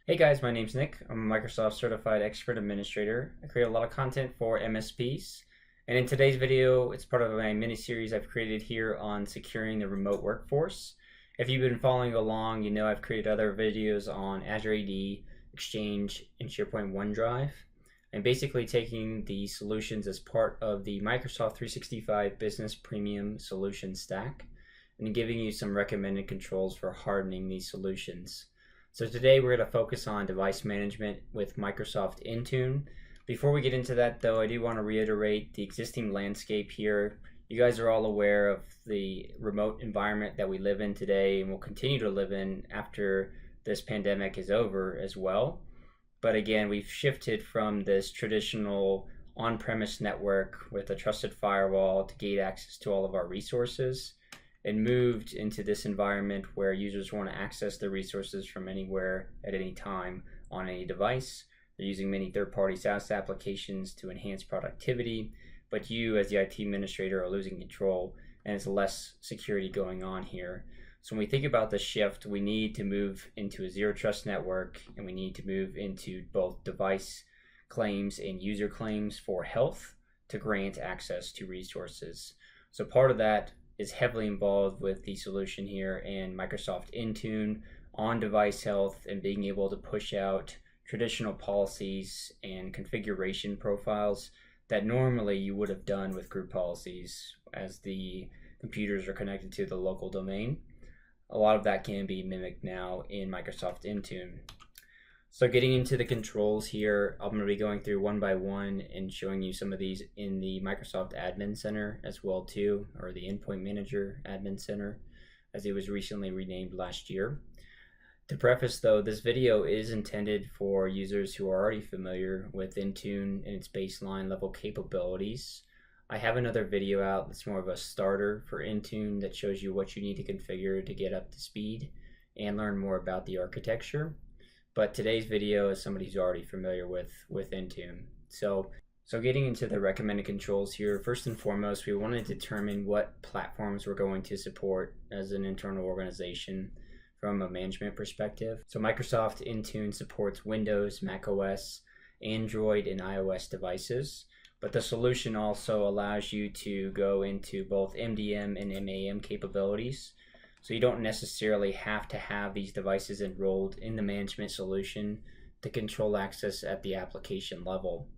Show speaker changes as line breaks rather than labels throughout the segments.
Hey guys, my name's Nick. I'm a Microsoft Certified Expert Administrator. I create a lot of content for MSPs. And in today's video, it's part of my mini-series I've created here on securing the remote workforce. If you've been following along, you know I've created other videos on Azure AD, Exchange, and SharePoint OneDrive. I'm basically taking the solutions as part of the Microsoft 365 Business Premium Solution Stack and giving you some recommended controls for hardening these solutions. So today we're going to focus on device management with Microsoft Intune. Before we get into that though, I do want to reiterate the existing landscape here. You guys are all aware of the remote environment that we live in today and will continue to live in after this pandemic is over as well. But again, we've shifted from this traditional on-premise network with a trusted firewall to gate access to all of our resources, and moved into this environment where users want to access the resources from anywhere at any time on any device. They're using many third-party SaaS applications to enhance productivity, but you as the IT administrator are losing control, and it's less security going on here. So when we think about the shift, we need to move into a zero trust network, and we need to move into both device claims and user claims for health to grant access to resources. So part of that is heavily involved with the solution here in Microsoft Intune on device health and being able to push out traditional policies and configuration profiles that normally you would have done with group policies as the computers are connected to the local domain. A lot of that can be mimicked now in Microsoft Intune. So getting into the controls here, I'm going to be going through one by one and showing you some of these in the Microsoft Admin Center as well too, or the Endpoint Manager Admin Center, as it was recently renamed last year. To preface though, this video is intended for users who are already familiar with Intune and its baseline level capabilities. I have another video out that's more of a starter for Intune that shows you what you need to configure to get up to speed and learn more about the architecture. But today's video is somebody who's already familiar with Intune. So getting into the recommended controls here, first and foremost, we want to determine what platforms we're going to support as an internal organization from a management perspective. So Microsoft Intune supports Windows, macOS, Android, and iOS devices. But the solution also allows you to go into both MDM and MAM capabilities. So you don't necessarily have to have these devices enrolled in the management solution to control access at the application level.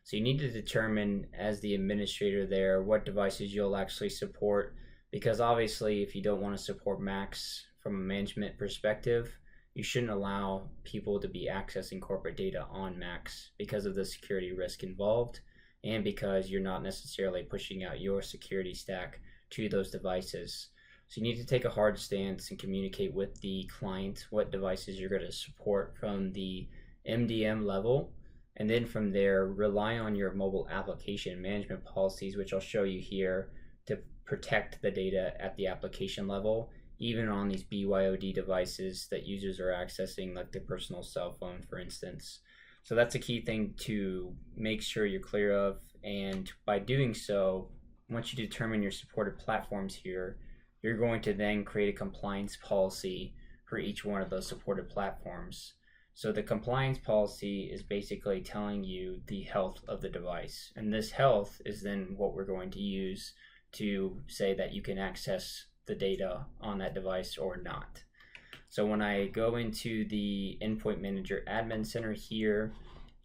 So you need to determine as the administrator there what devices you'll actually support, because obviously if you don't want to support Macs from a management perspective, you shouldn't allow people to be accessing corporate data on Macs because of the security risk involved and because you're not necessarily pushing out your security stack to those devices. So you need to take a hard stance and communicate with the client what devices you're going to support from the MDM level, and then from there rely on your mobile application management policies, which I'll show you here, to protect the data at the application level, even on these BYOD devices that users are accessing, like their personal cell phone, for instance. So that's a key thing to make sure you're clear of, and by doing so, once you determine your supported platforms here, you're going to then create a compliance policy for each one of those supported platforms. So the compliance policy is basically telling you the health of the device. And this health is then what we're going to use to say that you can access the data on that device or not. So when I go into the Endpoint Manager Admin Center here,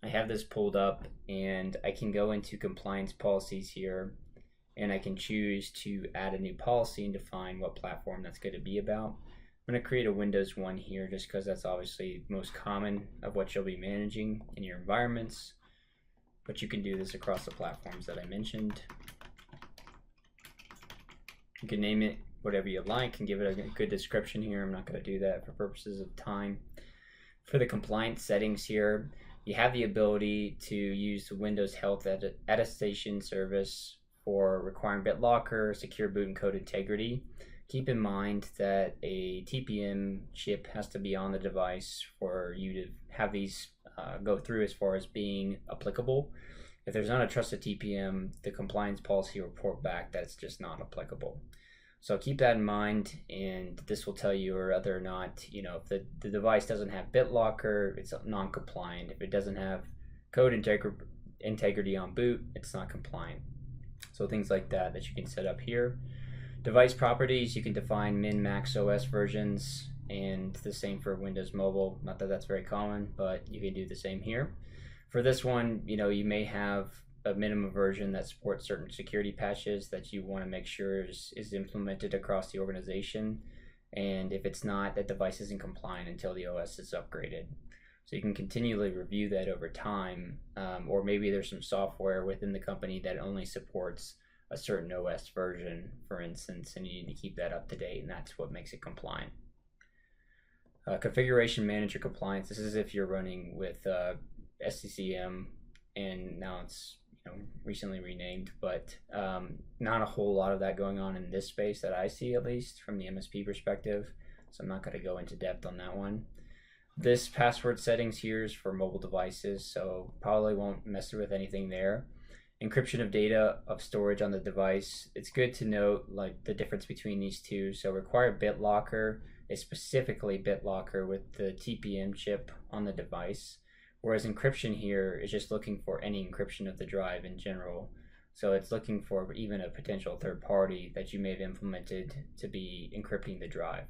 I have this pulled up and I can go into compliance policies here, and I can choose to add a new policy and define what platform that's going to be about. I'm going to create a Windows 1 here just because that's obviously most common of what you'll be managing in your environments, but you can do this across the platforms that I mentioned. You can name it whatever you like and give it a good description here. I'm not going to do that for purposes of time. For the compliance settings here, you have the ability to use the Windows Health Attestation Service for requiring BitLocker, secure boot and code integrity. Keep in mind that a TPM chip has to be on the device for you to have these go through as far as being applicable. If there's not a trusted TPM, the compliance policy will report back that it's just not applicable. So keep that in mind, and this will tell you whether or not, if the device doesn't have BitLocker, it's non-compliant. If it doesn't have code integrity on boot, it's not compliant. So things like that you can set up here. Device properties, you can define min, max OS versions, and the same for Windows Mobile. Not that that's very common, but you can do the same here. For this one, you may have a minimum version that supports certain security patches that you want to make sure is implemented across the organization. And if it's not, that device isn't compliant until the OS is upgraded. So you can continually review that over time, or maybe there's some software within the company that only supports a certain OS version, for instance, and you need to keep that up to date, and that's what makes it compliant. Configuration manager compliance. This is if you're running with SCCM, and now it's recently renamed, but not a whole lot of that going on in this space that I see, at least from the MSP perspective. So I'm not going to go into depth on that one. This password settings here is for mobile devices, so probably won't mess with anything there. Encryption of data of storage on the device. It's good to note like the difference between these two. So required BitLocker is specifically BitLocker with the TPM chip on the device, whereas encryption here is just looking for any encryption of the drive in general. So it's looking for even a potential third party that you may have implemented to be encrypting the drive.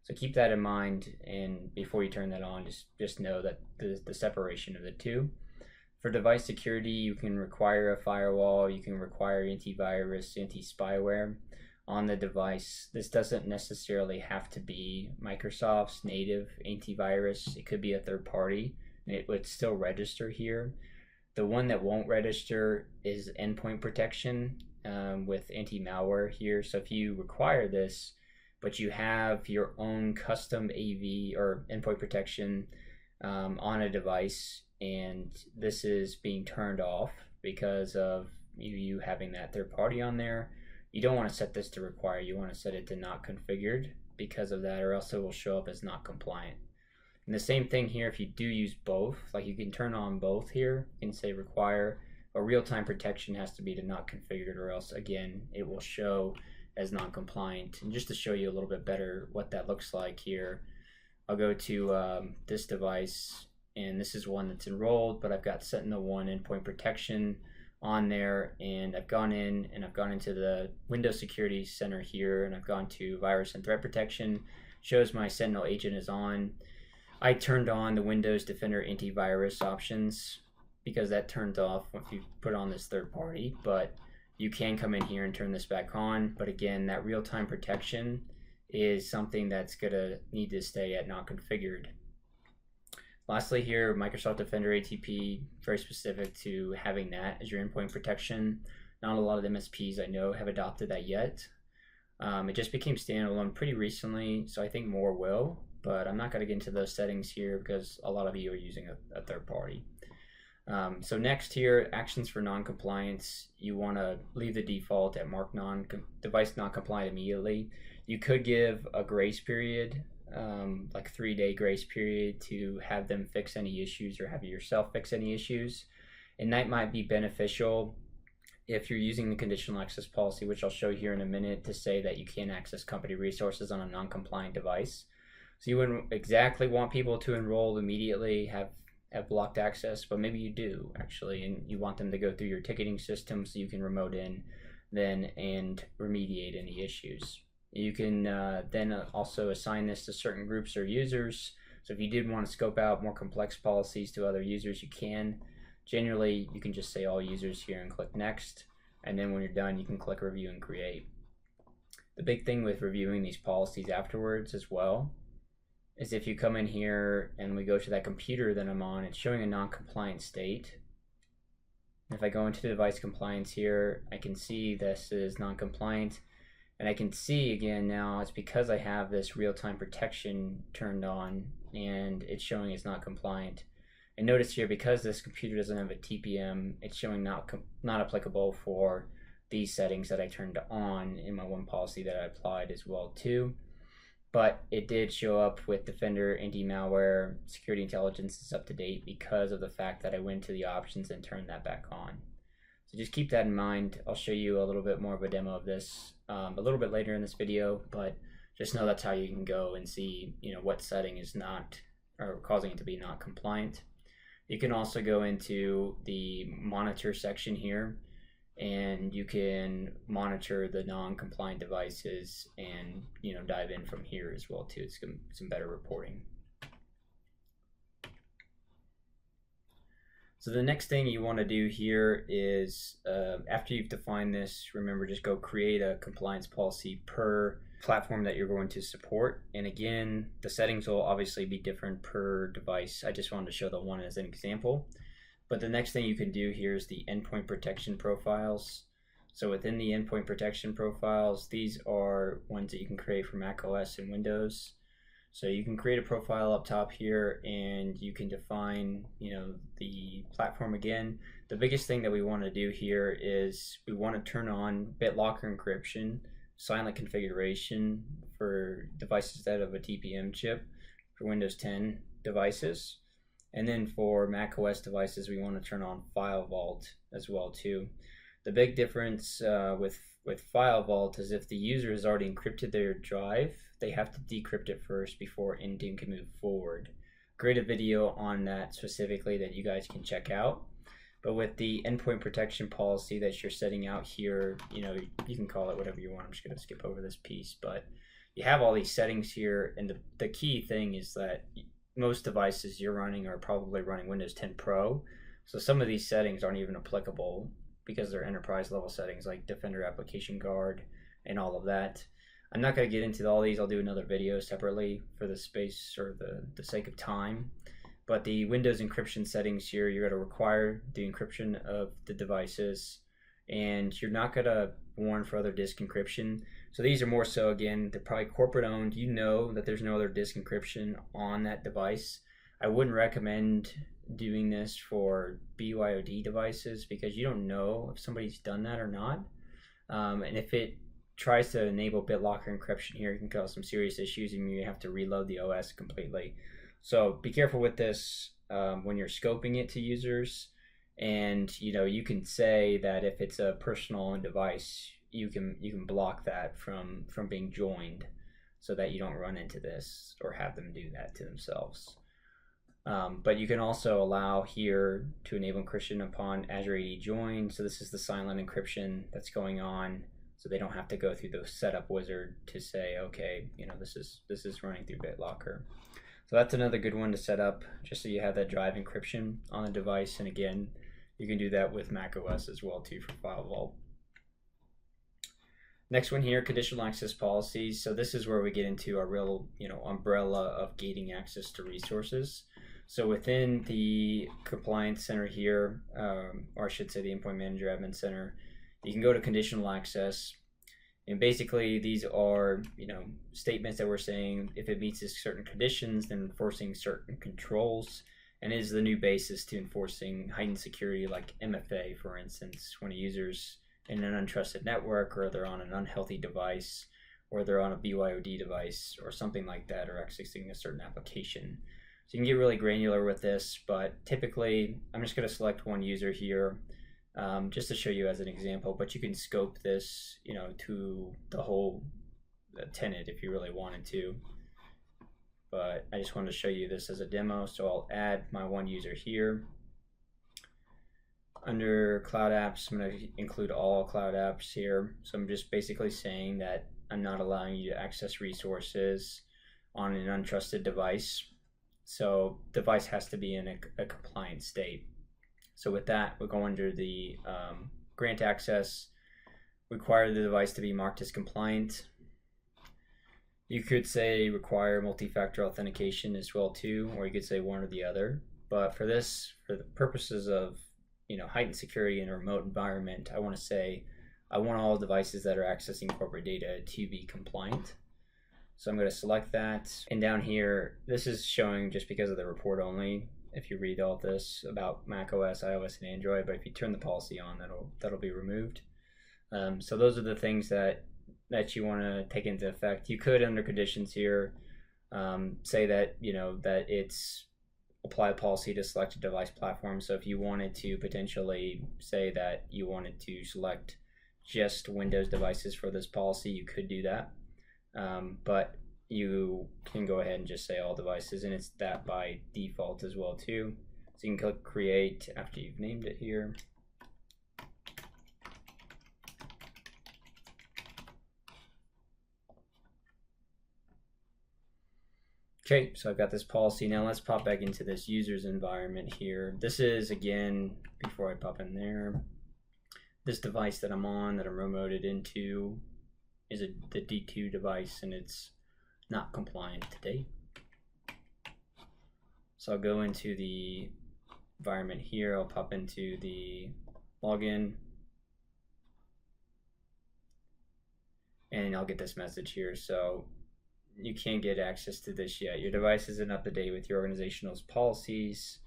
So keep that in mind, and before you turn that on, just know that the separation of the two. For device security, you can require a firewall, you can require antivirus, anti-spyware on the device. This doesn't necessarily have to be Microsoft's native antivirus. It could be a third party, and it would still register here. The one that won't register is endpoint protection with anti-malware here. So if you require this, but you have your own custom AV or endpoint protection on a device, and this is being turned off because of you having that third party on there, you don't want to set this to require. You want to set it to not configured because of that, or else it will show up as not compliant. And the same thing here, if you do use both, like you can turn on both here and say require, but real-time protection has to be to not configured, or else again it will show as non-compliant. And just to show you a little bit better what that looks like here, I'll go to this device, and this is one that's enrolled, but I've got Sentinel-1 endpoint protection on there, and I've gone into the Windows Security Center here, and I've gone to virus and threat protection. Shows my Sentinel agent is on. I turned on the Windows Defender antivirus options because that turns off once you put on this third party, but you can come in here and turn this back on. But again, that real-time protection is something that's gonna need to stay at not configured. Lastly here, Microsoft Defender ATP, very specific to having that as your endpoint protection. Not a lot of the MSPs I know have adopted that yet. It just became standalone pretty recently, so I think more will, but I'm not going to get into those settings here because a lot of you are using a third party. So next here, actions for non-compliance. You want to leave the default at mark device non-compliant immediately. You could give a grace period, like a 3-day grace period, to have them fix any issues or have yourself fix any issues. And that might be beneficial if you're using the conditional access policy, which I'll show here in a minute, to say that you can't access company resources on a non-compliant device. So you wouldn't exactly want people to enroll immediately, have blocked access, but maybe you do actually, and you want them to go through your ticketing system so you can remote in then and remediate any issues. You can then also assign this to certain groups or users. So if you did want to scope out more complex policies to other users, you can. Generally, you can just say all users here and click next, and then when you're done, you can click review and create. The big thing with reviewing these policies afterwards as well is if you come in here and we go to that computer that I'm on, it's showing a non-compliant state. If I go into the device compliance here, I can see this is non-compliant, and I can see again now it's because I have this real-time protection turned on and it's showing it's not compliant. And notice here, because this computer doesn't have a TPM, it's showing not applicable for these settings that I turned on in my one policy that I applied as well too. But it did show up with Defender, anti-malware, security intelligence is up to date because of the fact that I went to the options and turned that back on. So just keep that in mind. I'll show you a little bit more of a demo of this a little bit later in this video, but just know that's how you can go and see, what setting is not, or causing it to be not compliant. You can also go into the monitor section here, and you can monitor the non-compliant devices and dive in from here as well too. It's some better reporting. So the next thing you want to do here is after you've defined this, remember, just go create a compliance policy per platform that you're going to support. And again, the settings will obviously be different per device. I just wanted to show the one as an example. But the next thing you can do here is the endpoint protection profiles. So within the endpoint protection profiles, these are ones that you can create for macOS and Windows. So you can create a profile up top here, and you can define, the platform again. The biggest thing that we want to do here is we want to turn on BitLocker encryption, silent configuration for devices that have a TPM chip for Windows 10 devices. And then for macOS devices, we want to turn on FileVault as well too. The big difference with FileVault is if the user has already encrypted their drive, they have to decrypt it first before Intune can move forward. Create a video on that specifically that you guys can check out. But with the endpoint protection policy that you're setting out here, you can call it whatever you want. I'm just going to skip over this piece, but you have all these settings here, and the key thing is that most devices you're running are probably running Windows 10 Pro, so some of these settings aren't even applicable because they're enterprise level settings like Defender Application Guard and all of that. I'm not going to get into all these. I'll do another video separately for the space or the sake of time. But the Windows encryption settings here, you're going to require the encryption of the devices, and you're not going to warn for other disk encryption. So these are more so, again, they're probably corporate owned. You know that there's no other disk encryption on that device. I wouldn't recommend doing this for BYOD devices because you don't know if somebody's done that or not. And if it tries to enable BitLocker encryption here, it can cause some serious issues and you have to reload the OS completely. So be careful with this when you're scoping it to users. And you can say that if it's a personal owned device, you can block that from being joined so that you don't run into this or have them do that to themselves. But you can also allow here to enable encryption upon Azure AD join. So this is the silent encryption that's going on, so they don't have to go through the setup wizard to say, okay, this is running through BitLocker. So that's another good one to set up, just so you have that drive encryption on the device. And again, you can do that with macOS as well too for FileVault. Next one here, conditional access policies. So this is where we get into our real, umbrella of gating access to resources. So within the compliance center here, or I should say the endpoint manager admin center, you can go to conditional access. And basically these are, statements that we're saying if it meets certain conditions, then enforcing certain controls, and is the new basis to enforcing heightened security like MFA, for instance, when a user's in an untrusted network, or they're on an unhealthy device, or they're on a BYOD device or something like that, or accessing a certain application. So you can get really granular with this, but typically I'm just going to select one user here just to show you as an example, but you can scope this to the whole tenant if you really wanted to. But I just wanted to show you this as a demo, so I'll add my one user here. Under cloud apps, I'm going to include all cloud apps here. So I'm just basically saying that I'm not allowing you to access resources on an untrusted device. So device has to be in a compliant state. So with that, we'll go under the grant access, require the device to be marked as compliant. You could say require multi-factor authentication as well too, or you could say one or the other. But for this, for the purposes of heightened security in a remote environment, I want to say I want all devices that are accessing corporate data to be compliant. So I'm going to select that, and down here this is showing just because of the report only. If you read all this about macOS, iOS, and Android, but if you turn the policy on, that'll be removed. So those are the things that you want to take into effect. You could, under conditions here, say that that it's apply a policy to select a device platform. So if you wanted to potentially say that you wanted to select just Windows devices for this policy, you could do that. But you can go ahead and just say all devices, and it's that by default as well too. So you can click create after you've named it here. Okay, so I've got this policy. Now let's pop back into this user's environment here. This is, again, before I pop in there, this device that I'm on, that I'm remoted into, is the D2 device, and it's not compliant today. So I'll go into the environment here. I'll pop into the login, and I'll get this message here. So you can't get access to this yet. Your device isn't up to date with your organizational's policies,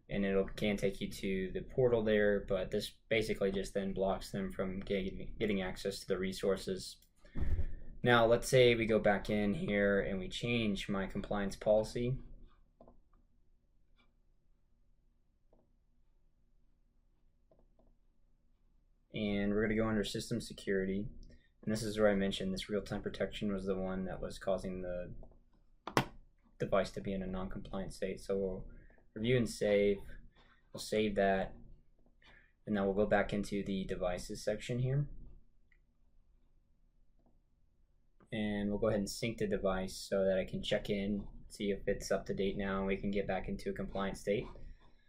and it can take you to the portal there, but this basically just then blocks them from getting access to the resources. Now let's say we go back in here and we change my compliance policy. And we're going to go under system security. And this is where I mentioned this real-time protection was the one that was causing the device to be in a non-compliant state. So we'll review and save. We'll save that. And now we'll go back into the devices section here. And we'll go ahead and sync the device so that I can check in, see if it's up to date now, and we can get back into a compliant state.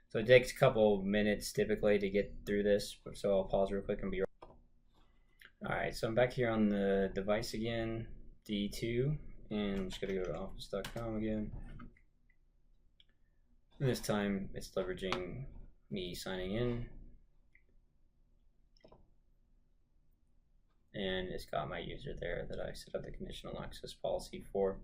So it takes a couple minutes typically to get through this, so I'll pause real quick and be right back. Alright, so I'm back here on the device again, D2, and I'm just going to go to office.com again. And this time it's leveraging me signing in. And it's got my user there that I set up the conditional access policy for.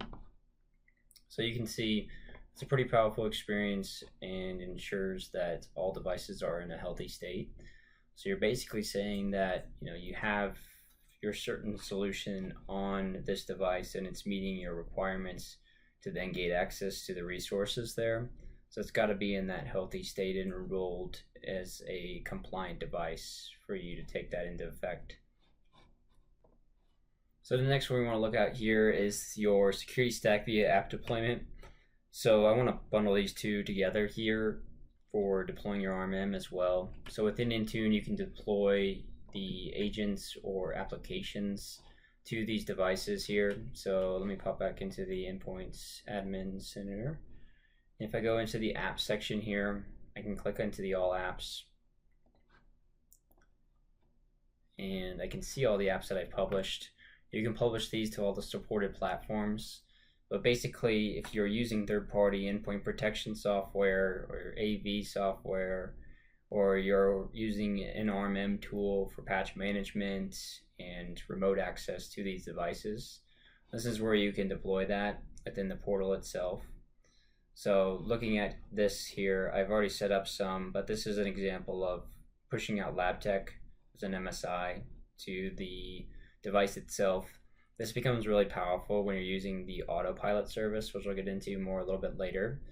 So you can see it's a pretty powerful experience and ensures that all devices are in a healthy state. So you're basically saying that you have your certain solution on this device and it's meeting your requirements to then gain access to the resources there. So it's got to be in that healthy state and enrolled as a compliant device for you to take that into effect. So the next one we want to look at here is your security stack via app deployment. So I want to bundle these two together here for deploying your RMM as well. So within Intune, you can deploy the agents or applications to these devices here. So let me pop back into the Endpoints Admin Center. If I go into the Apps section here, I can click into the All Apps. And I can see all the apps that I've published. You can publish these to all the supported platforms. But basically, if you're using third-party endpoint protection software or AV software, or you're using an RMM tool for patch management and remote access to these devices, this is where you can deploy that within the portal itself. So looking at this here, I've already set up some, but this is an example of pushing out LabTech as an MSI to the device itself. This becomes really powerful when you're using the Autopilot service, which we'll get into more a little bit later.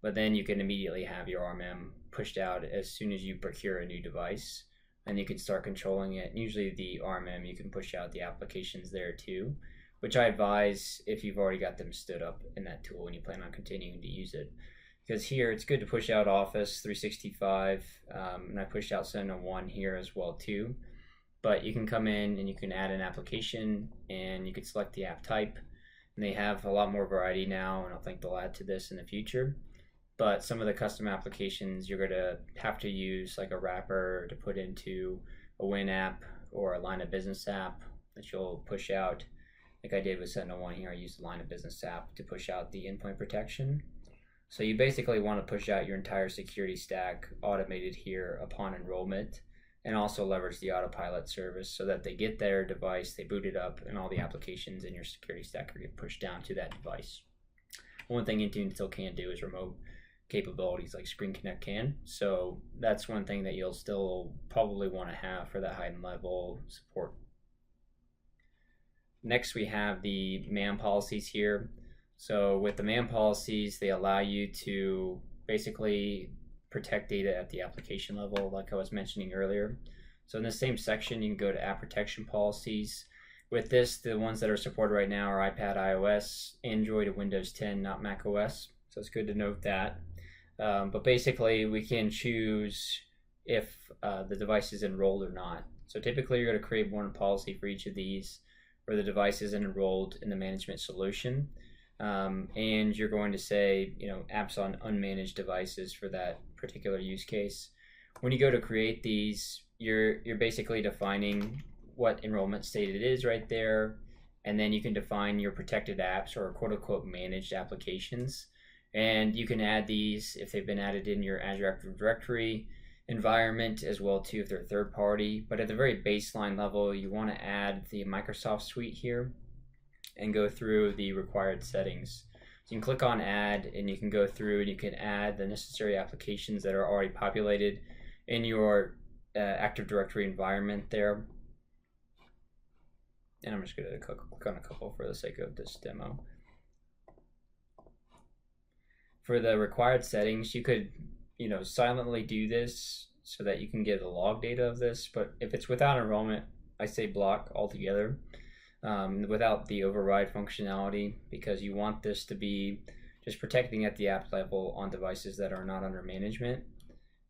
But then you can immediately have your RMM pushed out as soon as you procure a new device, and you can start controlling it. And usually the RMM, you can push out the applications there too, which I advise if you've already got them stood up in that tool and you plan on continuing to use it. Because here it's good to push out Office 365, and I pushed out Sentinel-1 here as well too. But you can come in and you can add an application and you can select the app type. And they have a lot more variety now, and I think they'll add to this in the future. But some of the custom applications you're going to have to use like a wrapper to put into a Win app or a line of business app that you'll push out. Like I did with Sentinel-1 here, I used the line of business app to push out the endpoint protection. So you basically want to push out your entire security stack automated here upon enrollment, and also leverage the Autopilot service so that they get their device, they boot it up, and all the applications in your security stack are get pushed down to that device. One thing Intune still can't do is remote capabilities like Screen Connect can. So that's one thing that you'll still probably want to have for that high level support. Next, we have the MAM policies here. So with the MAM policies, they allow you to basically protect data at the application level, like I was mentioning earlier. So in the same section, you can go to App Protection Policies. With this, the ones that are supported right now are iPad, iOS, Android, and Windows 10, not macOS. So it's good to note that. But basically, we can choose if the device is enrolled or not. So typically, you're going to create one policy for each of these where the device is enrolled in the management solution. And you're going to say, apps on unmanaged devices for that particular use case. When you go to create these, you're basically defining what enrollment state it is right there, and then you can define your protected apps or quote-unquote managed applications, and you can add these if they've been added in your Azure Active Directory environment as well too if they're third party. But at the very baseline level, you want to add the Microsoft suite here and go through the required settings. So you can click on add, and you can go through and you can add the necessary applications that are already populated in your Active Directory environment there. And I'm just going to click on a couple for the sake of this demo. For the required settings, you could, silently do this so that you can get the log data of this. But if it's without enrollment, I say block altogether without the override functionality, because you want this to be just protecting at the app level on devices that are not under management.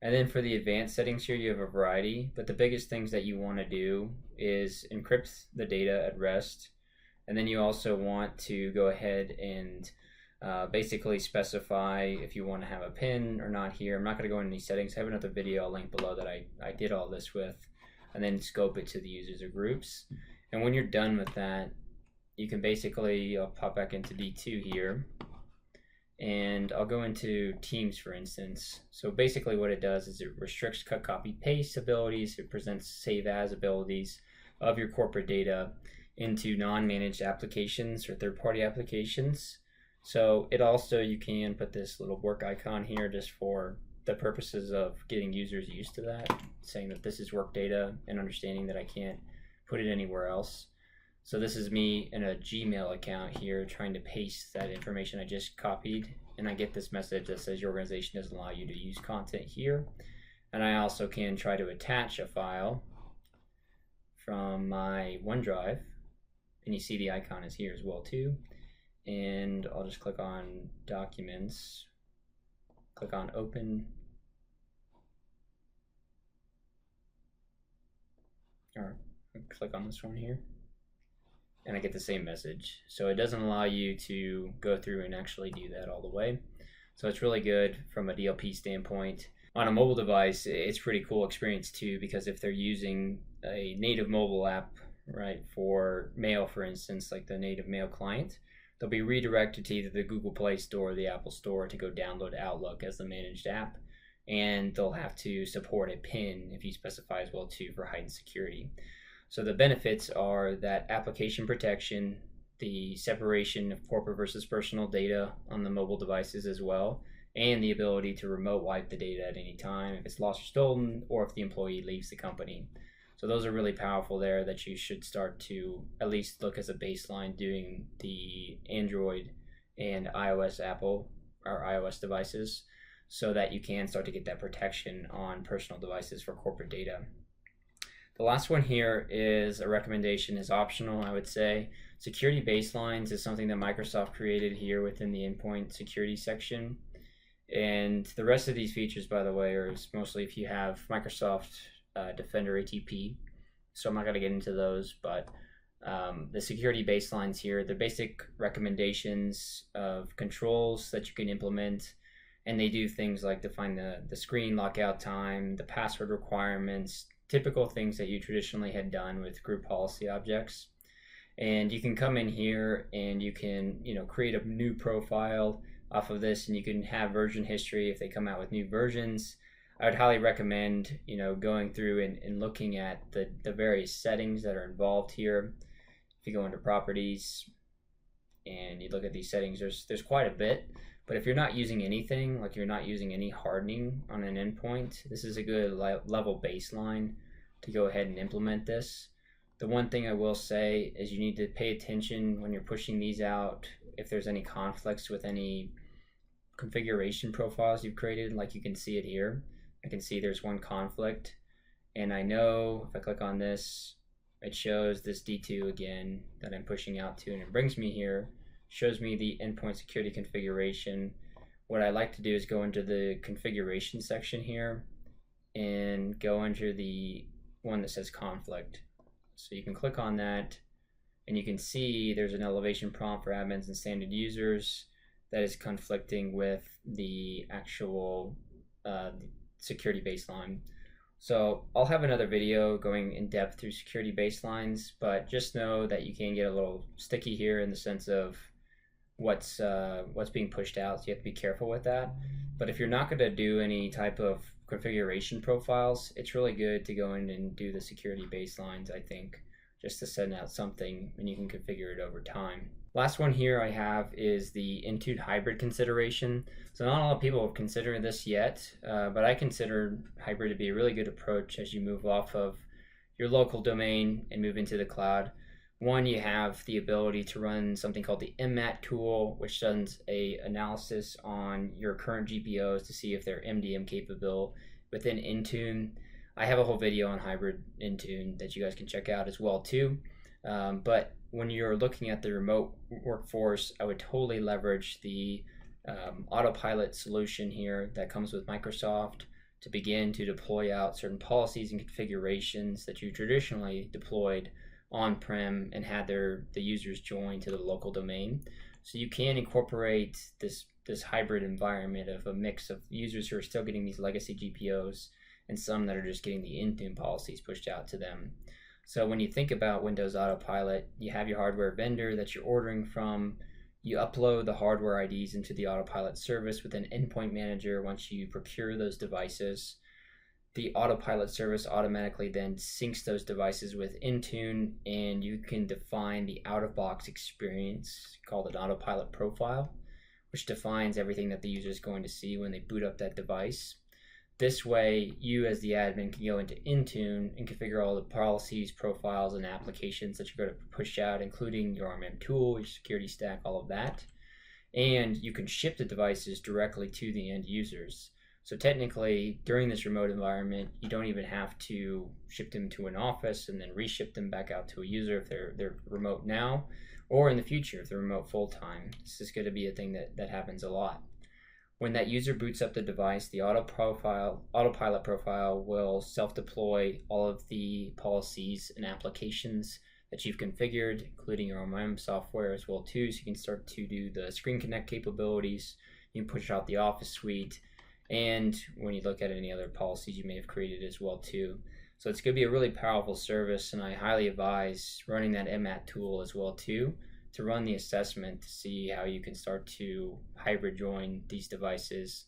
And then for the advanced settings here, you have a variety, but the biggest things that you want to do is encrypt the data at rest. And then you also want to go ahead and basically specify if you want to have a PIN or not here. I'm not going to go into any settings. I have another video I'll link below that I did all this with, and then scope it to the users or groups. And when you're done with that, you can basically, I'll pop back into D2 here, and I'll go into Teams, for instance. So basically what it does is it restricts cut, copy, paste abilities. It presents save as abilities of your corporate data into non-managed applications or third-party applications. So it also, you can put this little work icon here just for the purposes of getting users used to that, saying that this is work data and understanding that I can't put it anywhere else. So this is me in a Gmail account here trying to paste that information I just copied, and I get this message that says your organization doesn't allow you to use content here. And I also can try to attach a file from my OneDrive, and you see the icon is here as well too. And I'll just click on Documents, click on Open, or click on this one here, and I get the same message. So it doesn't allow you to go through and actually do that all the way. So it's really good from a DLP standpoint. On a mobile device, it's a pretty cool experience too, because if they're using a native mobile app, right, for mail, for instance, like the native mail client, they'll be redirected to either the Google Play Store or the Apple Store to go download Outlook as the managed app. And they'll have to support a PIN if you specify as well too for heightened security. So the benefits are that application protection, the separation of corporate versus personal data on the mobile devices as well, and the ability to remote wipe the data at any time if it's lost or stolen, or if the employee leaves the company. So those are really powerful there that you should start to at least look as a baseline doing the Android and iOS iOS devices, so that you can start to get that protection on personal devices for corporate data. The last one here is a recommendation, is optional, I would say. Security baselines is something that Microsoft created here within the endpoint security section. And the rest of these features, by the way, are mostly if you have Microsoft Defender ATP. So I'm not going to get into those, but the security baselines here, the basic recommendations of controls that you can implement. And they do things like define the screen lockout time, the password requirements, typical things that you traditionally had done with group policy objects. And you can come in here and you can, create a new profile off of this, and you can have version history if they come out with new versions. I would highly recommend, going through and looking at the various settings that are involved here. If you go into properties and you look at these settings, there's quite a bit. But if you're not using anything, like you're not using any hardening on an endpoint, this is a good level baseline to go ahead and implement this. The one thing I will say is you need to pay attention when you're pushing these out if there's any conflicts with any configuration profiles you've created, like you can see it here. I can see there's one conflict, and I know if I click on this, it shows this D2 again that I'm pushing out to, and it brings me here, shows me the endpoint security configuration. What I like to do is go into the configuration section here and go into the one that says conflict. So you can click on that, and you can see there's an elevation prompt for admins and standard users that is conflicting with the actual security baseline. So I'll have another video going in depth through security baselines, but just know that you can get a little sticky here in the sense of what's being pushed out, so you have to be careful with that. But if you're not going to do any type of configuration profiles, it's really good to go in and do the security baselines, I think, just to send out something, and you can configure it over time. Last one here I have is the Intune hybrid consideration. So not a lot of people have considered this yet, but I consider hybrid to be a really good approach as you move off of your local domain and move into the cloud. One, you have the ability to run something called the MAT tool, which does a analysis on your current GPOs to see if they're MDM capable within Intune. I have a whole video on hybrid Intune that you guys can check out as well too. But when you're looking at the remote workforce, I would totally leverage the Autopilot solution here that comes with Microsoft to begin to deploy out certain policies and configurations that you traditionally deployed on-prem and had the users join to the local domain. So you can incorporate this hybrid environment of a mix of users who are still getting these legacy GPOs and some that are just getting the Intune policies pushed out to them. So when you think about Windows Autopilot, you have your hardware vendor that you're ordering from. You upload the hardware IDs into the Autopilot service with an Endpoint Manager once you procure those devices. The Autopilot service automatically then syncs those devices with Intune, and you can define the out-of-box experience called an Autopilot profile, which defines everything that the user is going to see when they boot up that device. This way, you as the admin can go into Intune and configure all the policies, profiles, and applications that you're going to push out, including your MAM tool, your security stack, all of that. And you can ship the devices directly to the end users. So technically, during this remote environment, you don't even have to ship them to an office and then reship them back out to a user if they're remote now, or in the future if they're remote full-time. This is going to be a thing that happens a lot. When that user boots up the device, the Autopilot profile will self-deploy all of the policies and applications that you've configured, including your own MAM software as well too, so you can start to do the Screen Connect capabilities. You can push out the Office suite, and when you look at any other policies you may have created as well too. So it's going to be a really powerful service, and I highly advise running that MAT tool as well too, to run the assessment to see how you can start to hybrid join these devices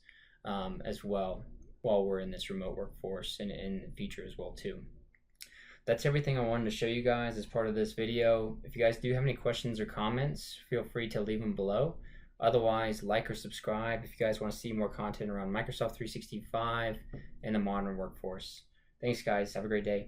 as well while we're in this remote workforce and in the future as well too. That's everything I wanted to show you guys as part of this video. If you guys do have any questions or comments, feel free to leave them below. Otherwise, like or subscribe if you guys want to see more content around Microsoft 365 and the modern workforce. Thanks guys, have a great day.